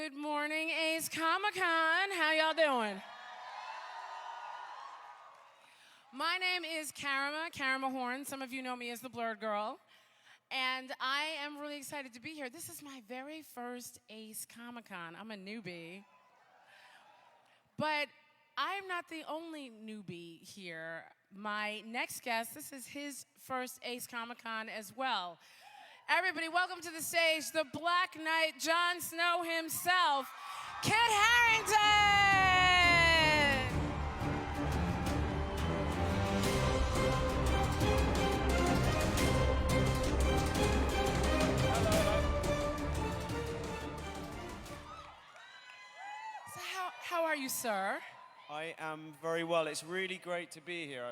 Good morning, Ace Comic-Con. How y'all doing? My name is Karama Horn. Some of you know me as the Blurred Girl. And I am really excited to be here. This is my very first Ace Comic-Con. I'm a newbie. But I'm not the only newbie here. My next guest, this is his first Ace Comic-Con as well. Everybody, welcome to the stage, the Black Knight, Jon Snow himself, Kit Harington! So how are you, sir? I am very well. It's really great to be here.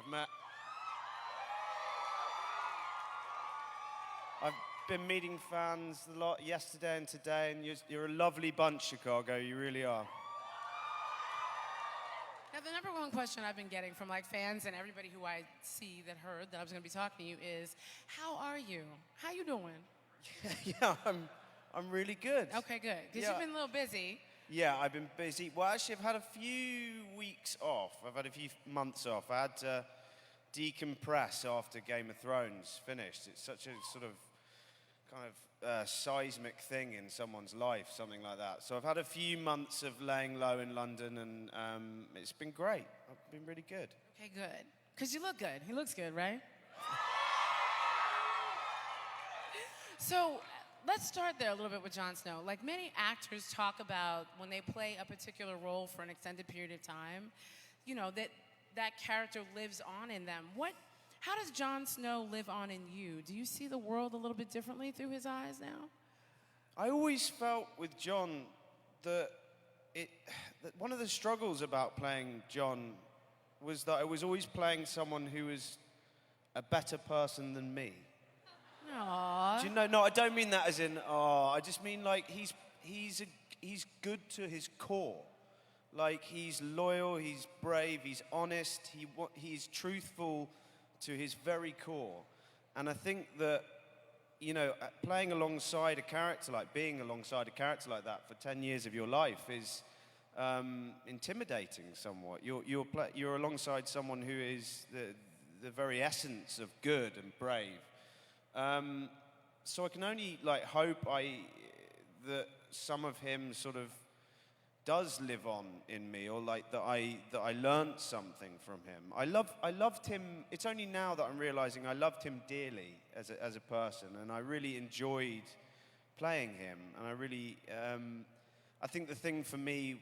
I've been meeting fans a lot yesterday and today, and you're a lovely bunch, Chicago. You really are. Now, the number one question I've been getting from fans and everybody who I see that heard that I was going to be talking to you is, how are you? How you doing? Yeah, I'm really good. Okay, good. Because you've been a little busy. Yeah, I've been busy. Well, actually, I've had a few weeks off. I've had a few months off. I had to decompress after Game of Thrones finished. It's such a sort of kind of seismic thing in someone's life, something like that. So I've had a few months of laying low in London, and it's been great. I've been really good. Okay, good. Because you look good. He looks good, right? So let's start there a little bit with Jon Snow. Like many actors talk about when they play a particular role for an extended period of time, you know, that character lives on in them. How does Jon Snow live on in you? Do you see the world a little bit differently through his eyes now? I always felt with Jon that one of the struggles about playing Jon was that I was always playing someone who was a better person than me. Aww. Do you know? No, I don't mean that as in, I just mean he's good to his core. Like, he's loyal, he's brave, he's honest, he's truthful to his very core. And I think that, you know, being alongside a character like that for 10 years of your life is intimidating somewhat. You're alongside someone who is the very essence of good and brave. So I can only hope that some of him sort of does live on in me, or that I learned something from him. I loved him. It's only now that I'm realizing I loved him dearly as a person, and I really enjoyed playing him. And I really, I think the thing for me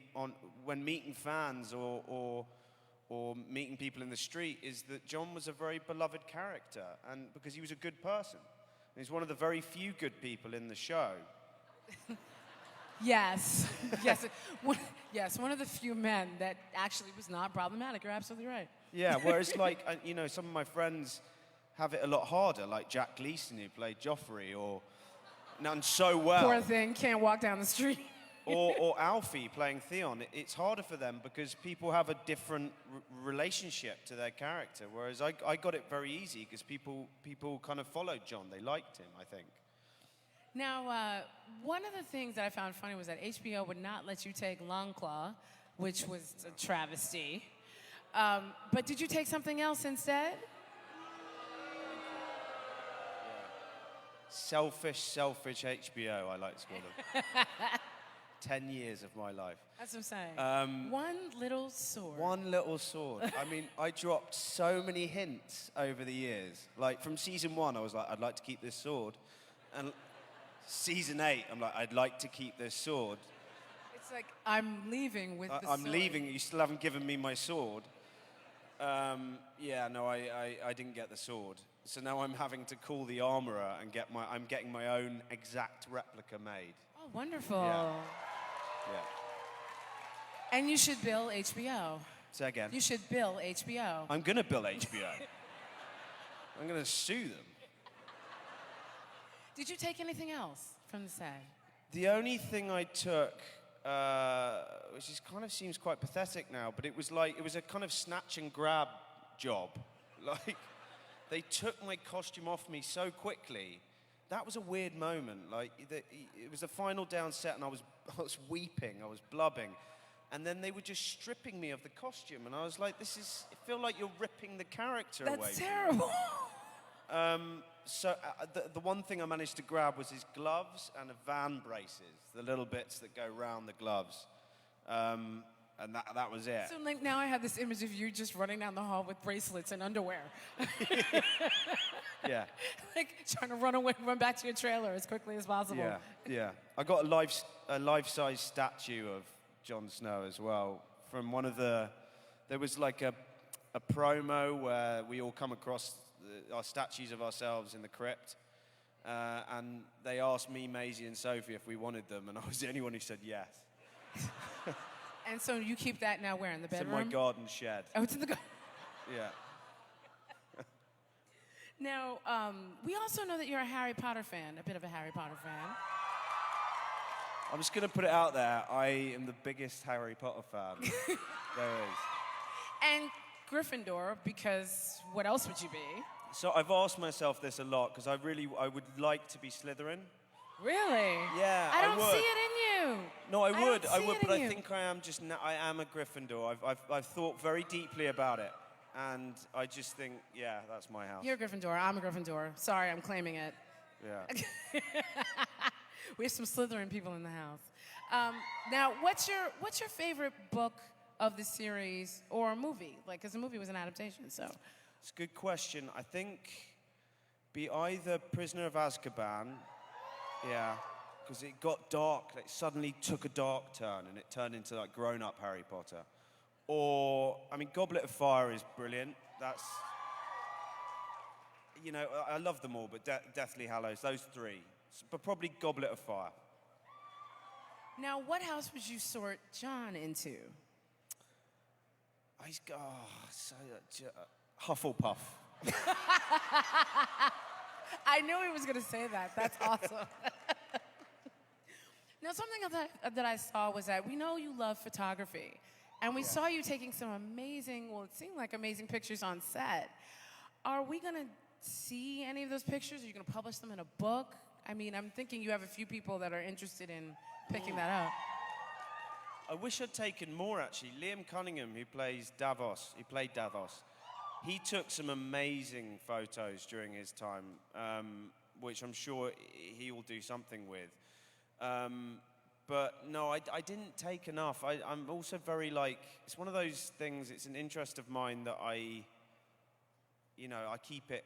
when meeting fans or meeting people in the street is that Jon was a very beloved character, and because he was a good person. And he's one of the very few good people in the show. Yes. Yes, one of the few men that actually was not problematic. You're absolutely right. Yeah, whereas you know, some of my friends have it a lot harder, like Jack Gleeson, who played Joffrey, or done so well. Poor thing, can't walk down the street. or Alfie playing Theon. It's harder for them because people have a different relationship to their character, whereas I got it very easy because people kind of followed Jon. They liked him, I think. Now, one of the things that I found funny was that HBO would not let you take Longclaw, which was a travesty. But did you take something else instead? Selfish HBO, I like to call them. 10 years of my life. That's what I'm saying. One little sword. One little sword. I mean, I dropped so many hints over the years. Like, from season 1, I was like, I'd like to keep this sword. And season 8, I'm like, I'd like to keep this sword. It's like, I'm leaving with the sword. I'm leaving, you still haven't given me my sword. Yeah, no, I didn't get the sword. So now I'm having to call the armorer and I'm getting my own exact replica made. Oh, wonderful. Yeah. And you should bill HBO. Say again. You should bill HBO. I'm going to bill HBO. I'm going to sue them. Did you take anything else from the set? The only thing I took, which kind of seems quite pathetic now, but it was a kind of snatch and grab job. Like, they took my costume off me so quickly. That was a weird moment. Like, it was the final down set, and I was I was weeping, I was blubbing. And then they were just stripping me of the costume. And I was like, I feel like you're ripping the character away. That's terrible. So the one thing I managed to grab was his gloves and a van braces, the little bits that go round the gloves. And that was it. So like now I have this image of you just running down the hall with bracelets and underwear. Yeah. Like trying to run back to your trailer as quickly as possible. Yeah. I got a life-size statue of Jon Snow as well from one of there was like a promo where we all come across our statues of ourselves in the crypt. And they asked me, Maisie, and Sophie if we wanted them, and I was the only one who said yes. And so you keep that now where, in the bedroom? It's in my garden shed. Oh, it's in the garden. Yeah. Now, we also know that you're a Harry Potter fan, a bit of a Harry Potter fan. I'm just going to put it out there. I am the biggest Harry Potter fan there is. And Gryffindor, because what else would you be? So I've asked myself this a lot, because I would like to be Slytherin. Really? Yeah, I don't would. see it in you. No, I would, but I you. think I am a Gryffindor. I've thought very deeply about it, and I just think, yeah, that's my house. You're a Gryffindor. I'm a Gryffindor. Sorry, I'm claiming it. Yeah. We have some Slytherin people in the house. Now, what's your favorite book of the series or a movie? Like, because the movie was an adaptation, so. It's a good question. I think be either Prisoner of Azkaban. Yeah, because it got dark. It suddenly took a dark turn, and it turned into like grown-up Harry Potter. Or, I mean, Goblet of Fire is brilliant. That's, you know, I love them all, but Deathly Hallows, those three. But probably Goblet of Fire. Now, what house would you sort John into? Hufflepuff. I knew he was going to say that. That's awesome. Now, something that I saw was that we know you love photography. And we saw you taking some amazing, well, it seemed like amazing pictures on set. Are we going to see any of those pictures? Are you going to publish them in a book? I mean, I'm thinking you have a few people that are interested in picking that up. I wish I'd taken more, actually. Liam Cunningham, who played Davos, he took some amazing photos during his time, which I'm sure he will do something with. But no, I didn't take enough. I'm also very it's one of those things, it's an interest of mine that I keep it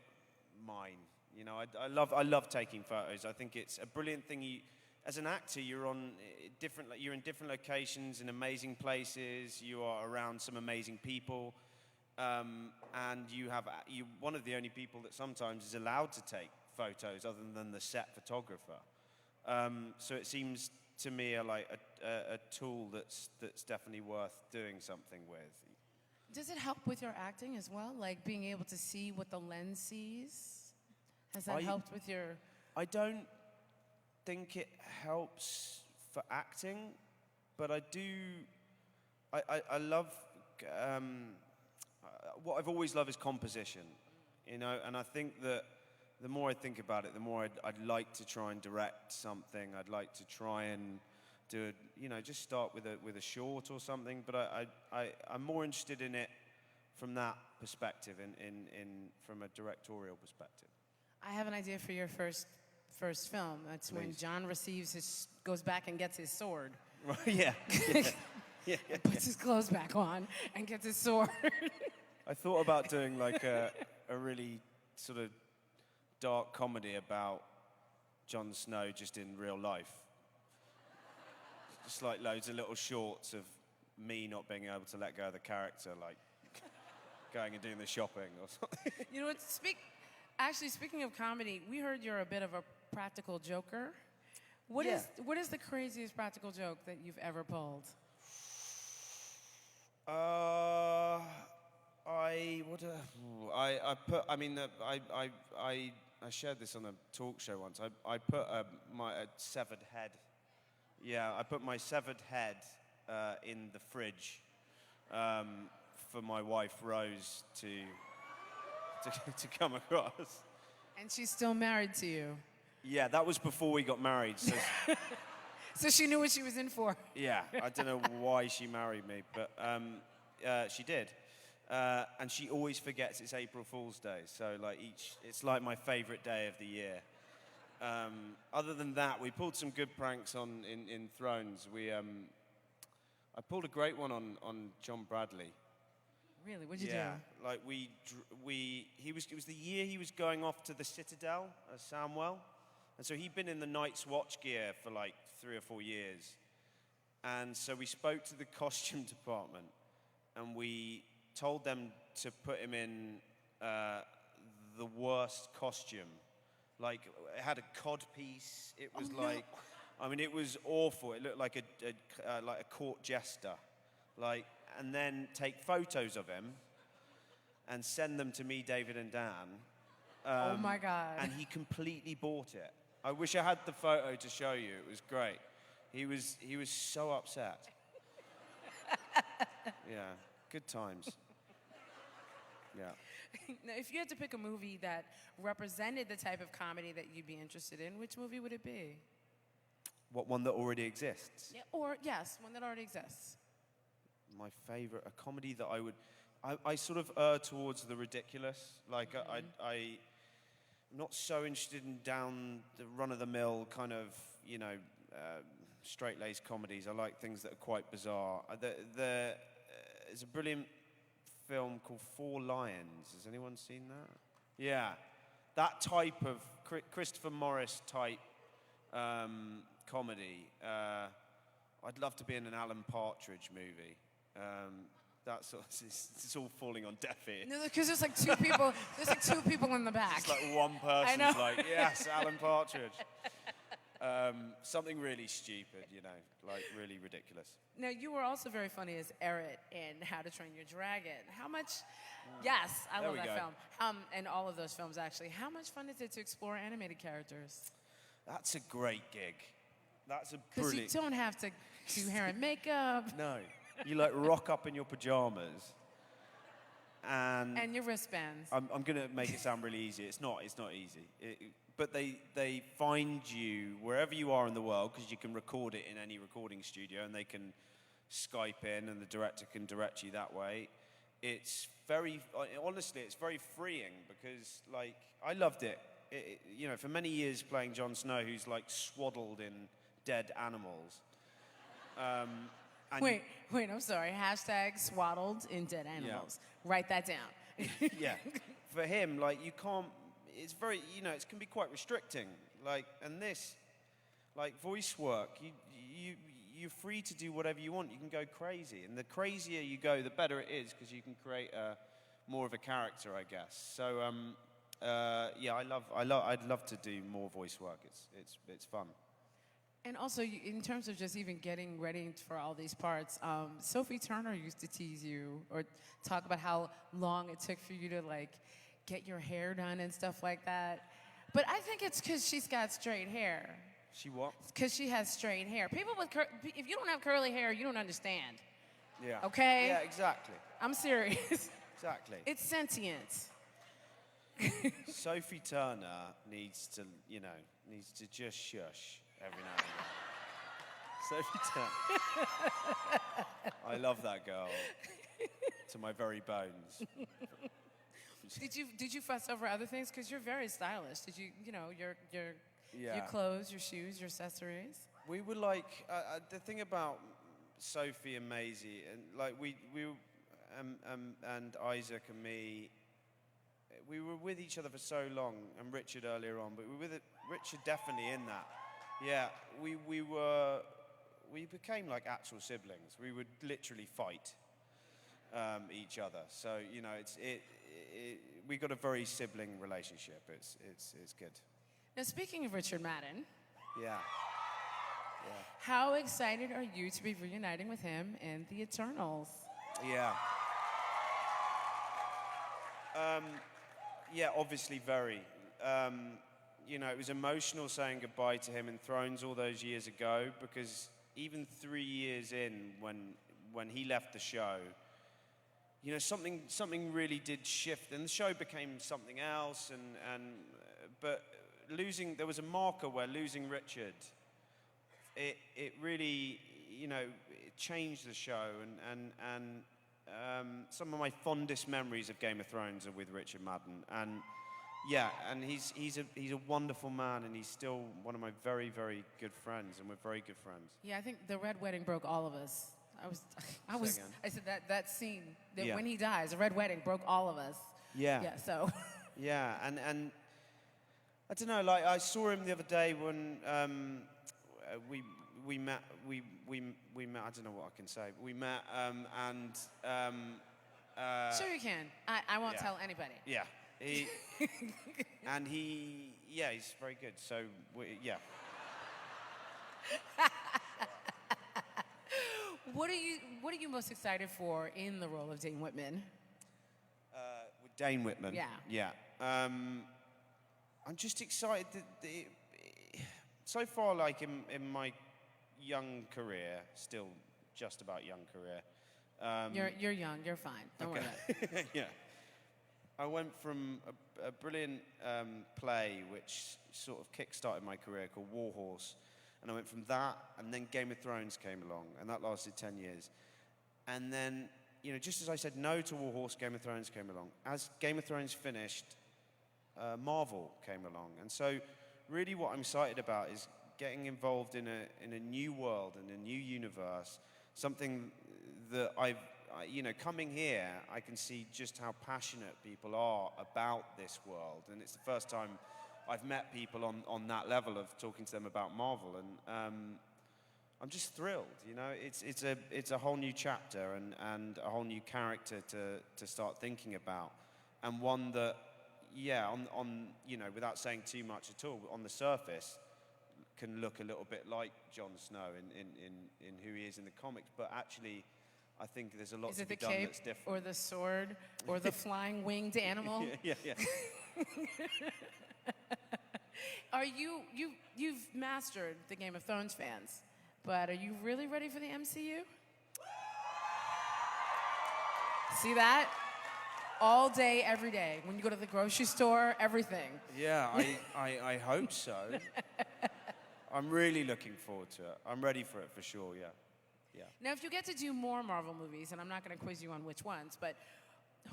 mine. You know, I love taking photos. I think it's a brilliant thing. As an actor, you're in different locations, in amazing places. You are around some amazing people. And one of the only people that sometimes is allowed to take photos other than the set photographer. So it seems to me a tool that's definitely worth doing something with. Does it help with your acting as well? Like being able to see what the lens sees? Has that helped with your... I don't think it helps for acting, but I do... I love... what I've always loved is composition, you know, and I think that the more I think about it, the more I'd like to try and direct something. I'd like to try and do, just start with a short or something. But I'm more interested in it from that perspective, from a directorial perspective. I have an idea for your first film. That's when John goes back and gets his sword. Right? Yeah. Yeah. Puts his clothes back on and gets his sword. I thought about doing like a really sort of dark comedy about Jon Snow just in real life. Just like loads of little shorts of me not being able to let go of the character, like going and doing the shopping or something. You know what? Speaking of comedy, we heard you're a bit of a practical joker. What is the craziest practical joke that you've ever pulled? I shared this on a talk show once. I put my severed head. Yeah, I put my severed head in the fridge for my wife Rose to come across. And she's still married to you. Yeah, that was before we got married. So, So she knew what she was in for. Yeah, I don't know why she married me, but she did. And she always forgets it's April Fool's Day, so like it's like my favorite day of the year. Other than that, we pulled some good pranks in Thrones. I pulled a great one on John Bradley. Really? What'd you Yeah, do? like it was the year he was going off to the Citadel, Samwell, and so he'd been in the Night's Watch gear for like 3 or 4 years, and so we spoke to the costume department, and we told them to put him in the worst costume. Like, it had a cod piece. It was I mean, it was awful. It looked like a court jester. Like, and then take photos of him and send them to me, David, and Dan. Oh my God. And he completely bought it. I wish I had the photo to show you. It was great. He was so upset. Yeah, good times. Yeah. Now, if you had to pick a movie that represented the type of comedy that you'd be interested in, which movie would it be? What, one that already exists? Yeah, or, yes, one that already exists. My favorite, a comedy that I sort of err towards the ridiculous. Like, I'm not so interested in down the run-of-the-mill kind of, straight-laced comedies. I like things that are quite bizarre. There's a brilliant film called Four Lions. Has anyone seen that? Yeah. That type of Christopher Morris type comedy. I'd love to be in an Alan Partridge movie. It's all falling on deaf ears. No, because there's like two people. There's like two people in the back. It's like one person's like, yes, Alan Partridge. Something really stupid, like really ridiculous. Now, you were also very funny as Eret in How to Train Your Dragon. How much? Yes, I love that film. And all of those films, actually. How much fun is it to explore animated characters? That's a great gig. That's a Because brilliant. you don't have to do hair and makeup. No, you like rock up in your pajamas. And your wristbands. I'm going to make it sound really easy. It's not easy. But they find you wherever you are in the world, because you can record it in any recording studio, and they can Skype in, and the director can direct you that way. It's honestly, it's very freeing, because, like, I loved it. For many years playing Jon Snow, who's, like, swaddled in dead animals. Wait, I'm sorry. Hashtag swaddled in dead animals. Yeah. Write that down. Yeah. For him, like, you can't, it's very, it can be quite restricting. Like, and this, like, voice work, you're free to do whatever you want. You can go crazy. And the crazier you go, the better it is, because you can create more of a character, I guess. So, I'd love to do more voice work. It's fun. And also, in terms of just even getting ready for all these parts, Sophie Turner used to tease you or talk about how long it took for you to, like, get your hair done and stuff like that. But I think it's because she's got straight hair. She what? Because she has straight hair. People with if you don't have curly hair, you don't understand. Yeah. Okay? Yeah, exactly. I'm serious. Exactly. It's sentient. Sophie Turner needs to just shush every now and then. Sophie Turner. I love that girl to my very bones. Did you fuss over other things? Because you're very stylish. Did you, your clothes, your shoes, your accessories? We were like, the thing about Sophie and Maisie, and like we and Isaac and me, we were with each other for so long, and Richard earlier on, but we were with Richard definitely in that. Yeah, we became like actual siblings. We would literally fight each other. So we got a very sibling relationship. It's good. Now, speaking of Richard Madden, yeah. How excited are you to be reuniting with him in the Eternals? Yeah. Yeah, obviously very. It was emotional saying goodbye to him in Thrones all those years ago, because even 3 years in, when he left the show, something really did shift, and the show became something else. But there was a marker where losing Richard, it really, you know, it changed the show, and some of my fondest memories of Game of Thrones are with Richard Madden, and yeah, and he's a wonderful man, and he's still one of my very, very good friends, and we're very good friends. Yeah, I think the Red Wedding broke all of us. I said that scene, that Yeah. when he dies, the Red Wedding broke all of us. Yeah. Yeah, so. Yeah, and I don't know, like I saw him the other day when we met. We met. I don't know what I can say. But we met and. Sure you can. I won't yeah. tell anybody. Yeah. And he's very good. So yeah. What are you most excited for in the role of Dane Whitman? With Dane Whitman. Yeah. Yeah. I'm just excited that so far, like in my young career, still just about young career. You're young. You're fine. Don't worry about it. Yeah. I went from a brilliant play which sort of kick-started my career called War Horse, and I went from that, and then Game of Thrones came along, and that lasted 10 years. And then, you know, just as I said no to War Horse, Game of Thrones came along. As Game of Thrones finished, Marvel came along, and so really what I'm excited about is getting involved in a new world, in a new universe, something that you know, coming here, I can see just how passionate people are about this world, and it's the first time I've met people on that level of talking to them about Marvel, and I'm just thrilled. You know, it's a whole new chapter and a whole new character to start thinking about, and one that, yeah, on you know, without saying too much at all, on the surface, can look a little bit like Jon Snow in who he is in the comics, but actually, I think there's a lot to be done that's different. Is it the cape, or the sword, or the flying winged animal? Yeah. Are you've mastered the Game of Thrones fans, but are you really ready for the MCU? See that? All day, every day. When you go to the grocery store, everything. Yeah, I hope so. I'm really looking forward to it. I'm ready for it for sure, yeah. Yeah. Now, if you get to do more Marvel movies, and I'm not going to quiz you on which ones, but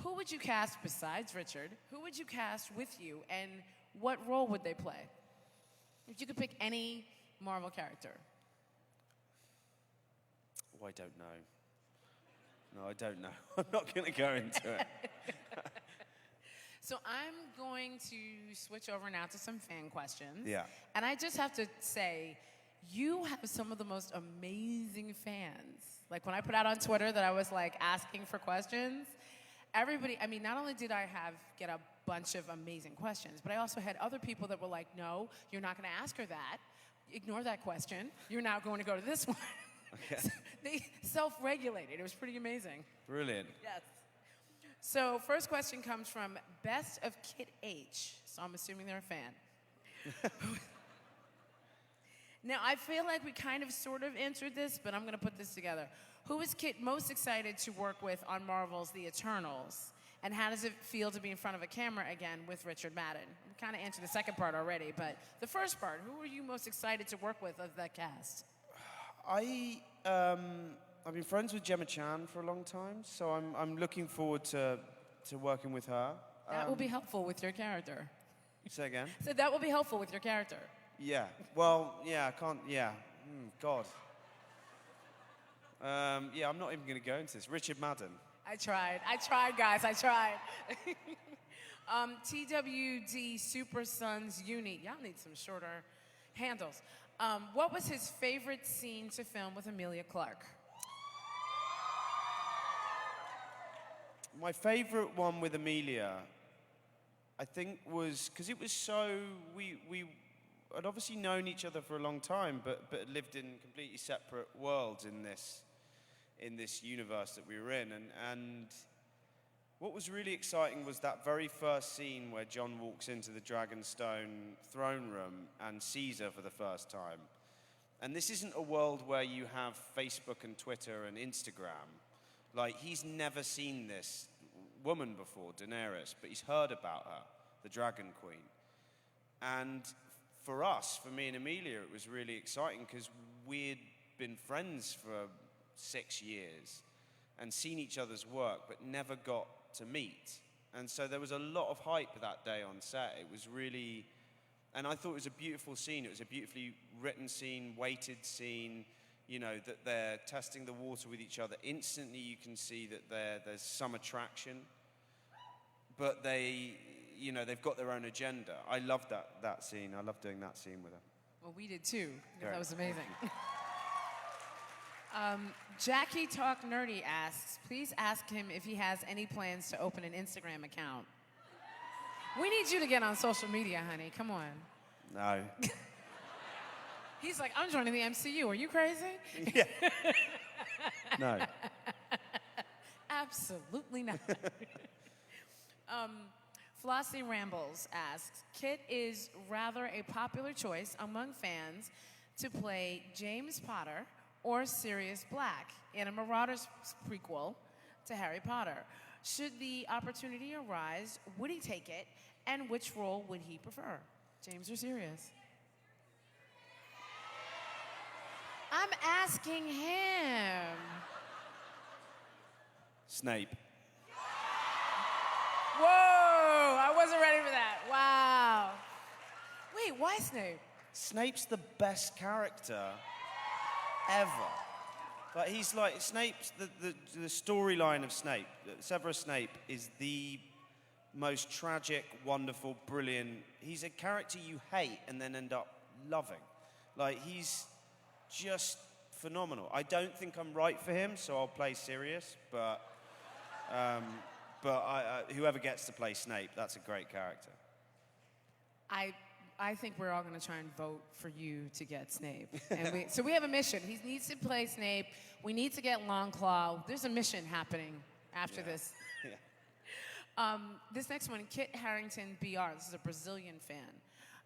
who would you cast besides Richard? Who would you cast with you, and what role would they play? If you could pick any Marvel character. Oh, I don't know. No, I don't know. I'm not going to go into it. So I'm going to switch over now to some fan questions. Yeah. And I just have to say, you have some of the most amazing fans. Like when I put out on Twitter that I was like asking for questions, everybody, I mean, not only did I get a bunch of amazing questions, but I also had other people that were like, no, you're not going to ask her that. Ignore that question. You're now going to go to this one. Okay. So they self-regulated. It was pretty amazing. Brilliant. Yes. So first question comes from Best of Kit H. So I'm assuming they're a fan. Now, I feel like we kind of sort of answered this, but I'm going to put this together. Who is Kit most excited to work with on Marvel's The Eternals? And how does it feel to be in front of a camera again with Richard Madden? We kind of answered the second part already, but the first part, who are you most excited to work with of that cast? I've been friends with Gemma Chan for a long time, so I'm looking forward to working with her. That will be helpful with your character. Say again? So that will be helpful with your character. Yeah. Well, yeah, I can't, yeah. God. Yeah, I'm not even going to go into this. Richard Madden. I tried, guys, I tried. TWD Super Sons Uni. Y'all need some shorter handles. What was his favorite scene to film with Emilia Clarke? My favorite one with Emilia, I think, was because it was so, we had obviously known each other for a long time, but lived in completely separate worlds in this universe that we were in, and what was really exciting was that very first scene where John walks into the Dragonstone throne room and sees her for the first time. And this isn't a world where you have Facebook and Twitter and Instagram. Like, he's never seen this woman before, Daenerys, but he's heard about her, the Dragon Queen. And for us, for me and Amelia, it was really exciting because we'd been friends for 6 years and seen each other's work, but never got to meet. And so there was a lot of hype that day on set. It was really, and I thought it was a beautiful scene. It was a beautifully written scene, weighted scene, you know, that they're testing the water with each other. Instantly you can see that there's some attraction, but you know, they've got their own agenda. I loved that scene. I loved doing that scene with her. Well, we did too. Great. That was amazing. Jackie Talk Nerdy asks, please ask him if he has any plans to open an Instagram account. We need you to get on social media, honey. Come on. No. He's like, I'm joining the MCU. Are you crazy? Yeah. No. Absolutely not. Flossie Rambles asks, Kit is rather a popular choice among fans to play James Potter or Sirius Black in a Marauders prequel to Harry Potter. Should the opportunity arise, would he take it, and which role would he prefer, James or Sirius? I'm asking him. Snape. Whoa, I wasn't ready for that. Wow. Wait, why Snape? Snape's the best character ever. Like, he's like, Snape's, the storyline of Snape, Severus Snape, is the most tragic, wonderful, brilliant. He's a character you hate and then end up loving. Like, he's just phenomenal. I don't think I'm right for him, so I'll play Sirius, but whoever gets to play Snape, that's a great character. I think we're all going to try and vote for you to get Snape. And so we have a mission. He needs to play Snape. We need to get Longclaw. There's a mission happening after this. Yeah. This next one, Kit Harington BR. This is a Brazilian fan.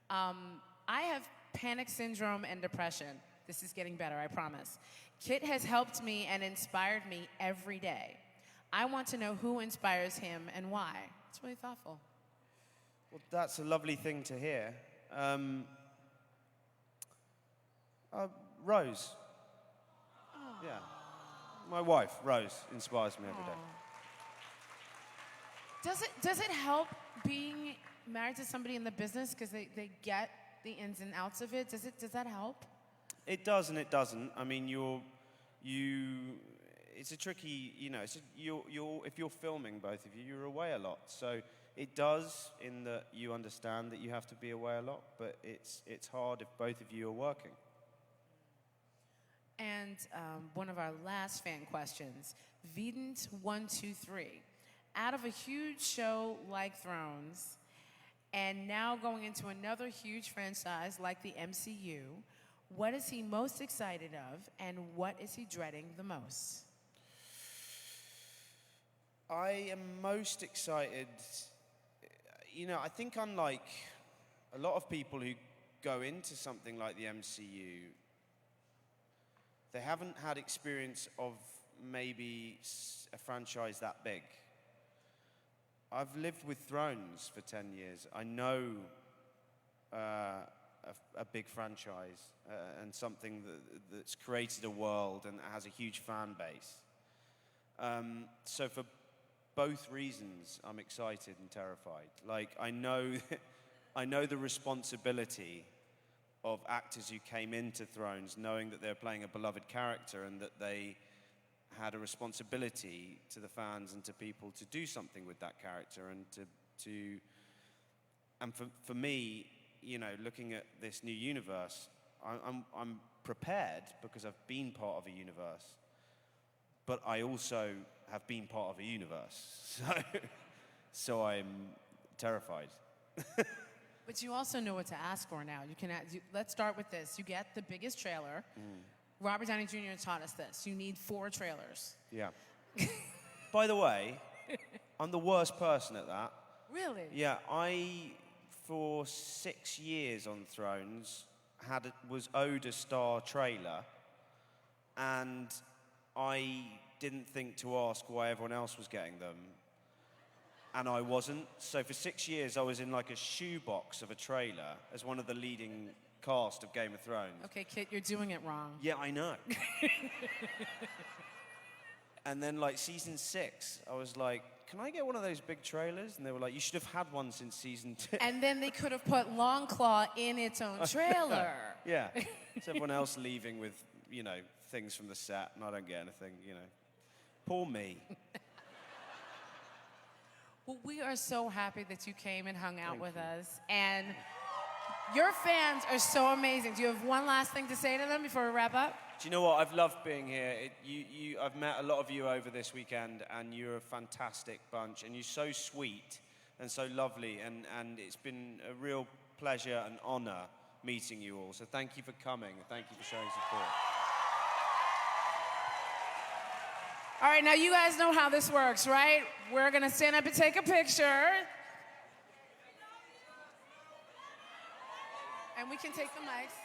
I have panic syndrome and depression. This is getting better, I promise. Kit has helped me and inspired me every day. I want to know who inspires him and why. It's really thoughtful. Well, that's a lovely thing to hear. Rose. Yeah. My wife, Rose, inspires me every day. Does it help being married to somebody in the business because they get the ins and outs of it? Does that help? It does and it doesn't. I mean, it's a tricky, you know, if you're filming, both of you, you're away a lot. So it does, in that you understand that you have to be away a lot, but it's hard if both of you are working. And one of our last fan questions, Vedant123. Out of a huge show like Thrones, and now going into another huge franchise like the MCU, what is he most excited of, and what is he dreading the most? I am most excited, you know, I think unlike a lot of people who go into something like the MCU, they haven't had experience of maybe a franchise that big. I've lived with Thrones for 10 years. I know a big franchise and something that's created a world and has a huge fan base. So for both reasons, I'm excited and terrified. Like, I know the responsibility of actors who came into Thrones knowing that they're playing a beloved character and that they had a responsibility to the fans and to people to do something with that character and for me, you know, looking at this new universe, I'm prepared because I've been part of a universe, but I also have been part of a universe, so I'm terrified. But you also know what to ask for now. Let's start with this. You get the biggest trailer. Robert Downey Jr. taught us this. You need 4 trailers. Yeah. By the way, I'm the worst person at that. Really? Yeah, for 6 years on Thrones, was owed a star trailer, and I didn't think to ask why everyone else was getting them. and I wasn't. So for 6 years, I was in like a shoebox of a trailer as one of the leading cast of Game of Thrones. Okay, Kit, you're doing it wrong. Yeah, I know. And then like season 6, I was like, can I get one of those big trailers? And they were like, you should have had one since season 2. And then they could have put Longclaw in its own trailer. Yeah. It's everyone else leaving with, you know, things from the set, and I don't get anything, you know. Poor me. Well, we are so happy that you came and hung out with us. And your fans are so amazing. Do you have one last thing to say to them before we wrap up? Do you know what? I've loved being here. I've met a lot of you over this weekend, and you're a fantastic bunch, and you're so sweet and so lovely, and it's been a real pleasure and honor meeting you all. So thank you for coming, and thank you for showing support. All right, now you guys know how this works, right? We're gonna stand up and take a picture. And we can take the mics.